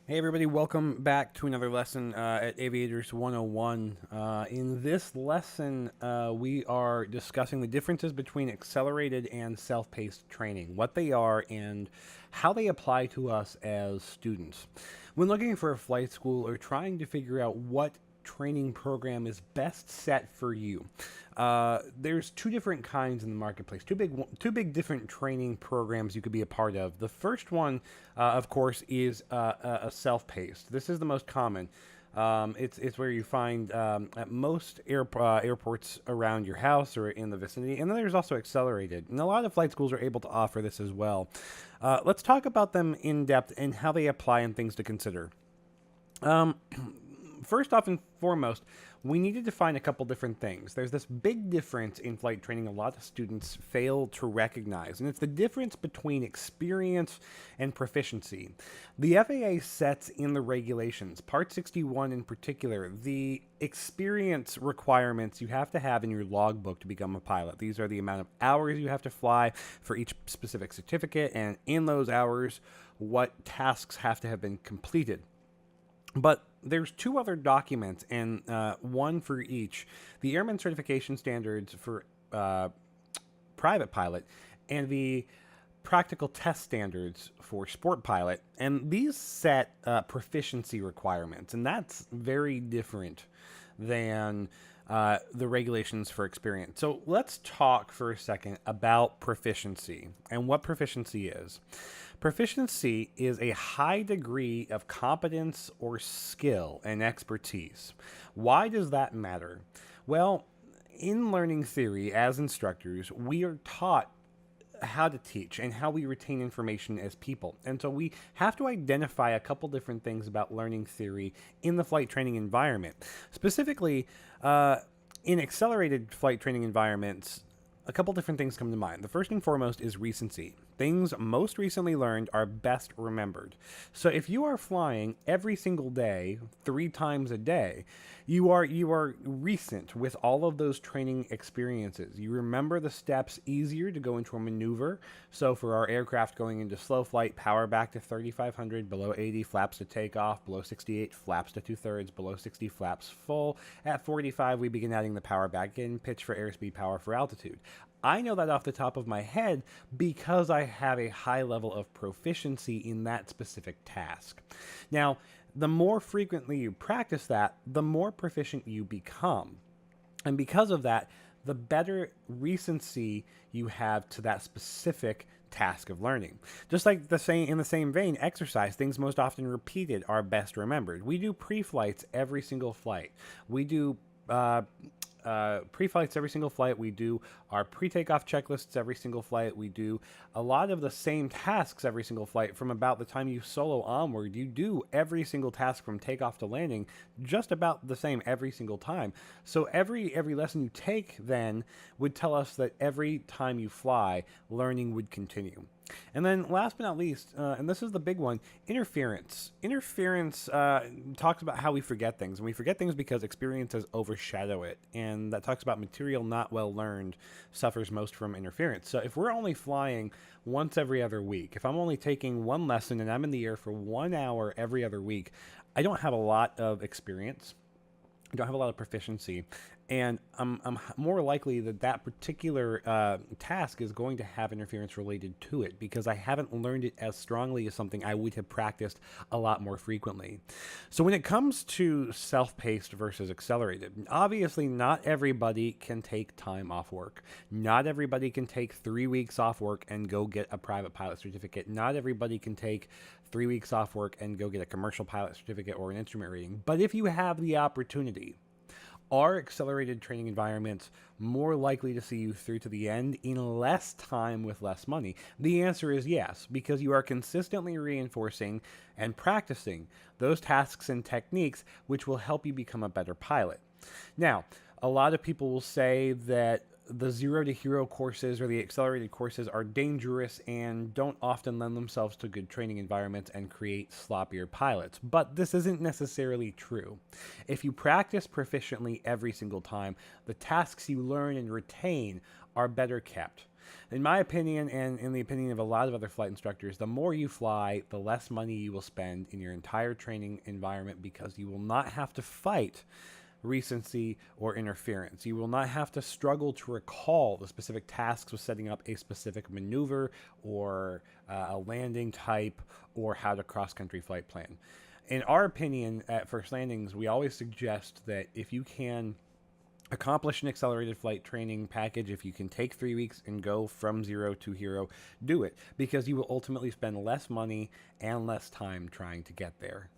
Hey everybody, welcome back to another lesson at Aviators101. In this lesson, we are discussing the differences between accelerated and self-paced training, what they are, and how they apply to us as students. When looking for a flight school or trying to figure out what training program is best set for you. There's two different kinds in the marketplace, two big different training programs you could be a part of. The first one, of course, is a self-paced. This is the most common. It's where you find at most airports around your house or in the vicinity, and then there's also accelerated, and a lot of flight schools are able to offer this as well. Let's talk about them in depth and how they apply and things to consider. First off and foremost, we need to define a couple different things. There's this big difference in flight training a lot of students fail to recognize, and it's the difference between experience and proficiency. The FAA sets in the regulations, Part 61 in particular, the experience requirements you have to have in your logbook to become a pilot. These are the amount of hours you have to fly for each specific certificate, and in those hours, what tasks have to have been completed. But there's two other documents, and one for each. The Airman Certification Standards for private pilot and the Practical Test Standards for sport pilot. And these set proficiency requirements, and that's very different than the regulations for experience. So let's talk for a second about proficiency and what proficiency is. Proficiency is a high degree of competence or skill and expertise. Why does that matter? Well, in learning theory, as instructors, we are taught how to teach and how we retain information as people. And so we have to identify a couple different things about learning theory in the flight training environment. Specifically, in accelerated flight training environments, a couple different things come to mind. The first and foremost is recency. Things most recently learned are best remembered. So if you are flying every single day, 3 times a day, you are recent with all of those training experiences. You remember the steps easier to go into a maneuver. So for our aircraft going into slow flight, power back to 3,500, below 80, flaps to takeoff, below 68, flaps to 2/3, below 60, flaps full. At 45, we begin adding the power back in, pitch for airspeed, power for altitude. I know that off the top of my head because I have a high level of proficiency in that specific task. Now, the more frequently you practice that, the more proficient you become. And because of that, the better recency you have to that specific task of learning. Just like in the same vein, exercise, things most often repeated are best remembered. We do pre-flights every single flight. We do pre-flights every single flight. We do our pre-takeoff checklists every single flight. We do a lot of the same tasks every single flight. From about the time you solo onward, you do every single task from takeoff to landing just about the same every single time. So every lesson you take then would tell us that every time you fly, learning would continue. And then last but not least, and this is the big one, interference. Interference talks about how we forget things. And we forget things because experiences overshadow it. And that talks about material not well learned suffers most from interference. So if we're only flying once every other week, if I'm only taking one lesson and I'm in the air for 1 hour every other week, I don't have a lot of experience. I don't have a lot of proficiency, and I'm more likely that that particular task is going to have interference related to it because I haven't learned it as strongly as something I would have practiced a lot more frequently. So when it comes to self-paced versus accelerated, obviously not everybody can take time off work. Not everybody can take 3 weeks off work and go get a private pilot certificate. Not everybody can take 3 weeks off work and go get a commercial pilot certificate or an instrument rating. But if you have the opportunity, are accelerated training environments more likely to see you through to the end in less time with less money? The answer is yes, because you are consistently reinforcing and practicing those tasks and techniques which will help you become a better pilot. Now, a lot of people will say that the 0 to hero courses or the accelerated courses are dangerous and don't often lend themselves to good training environments and create sloppier pilots. But this isn't necessarily true. If you practice proficiently every single time, the tasks you learn and retain are better kept. In my opinion, and in the opinion of a lot of other flight instructors, the more you fly, the less money you will spend in your entire training environment because you will not have to fight recency or interference. You will not have to struggle to recall the specific tasks of setting up a specific maneuver or a landing type or how to cross-country flight plan. In our opinion at First Landings, we always suggest that if you can accomplish an accelerated flight training package, if you can take 3 weeks and go from zero to hero, do it, because you will ultimately spend less money and less time trying to get there.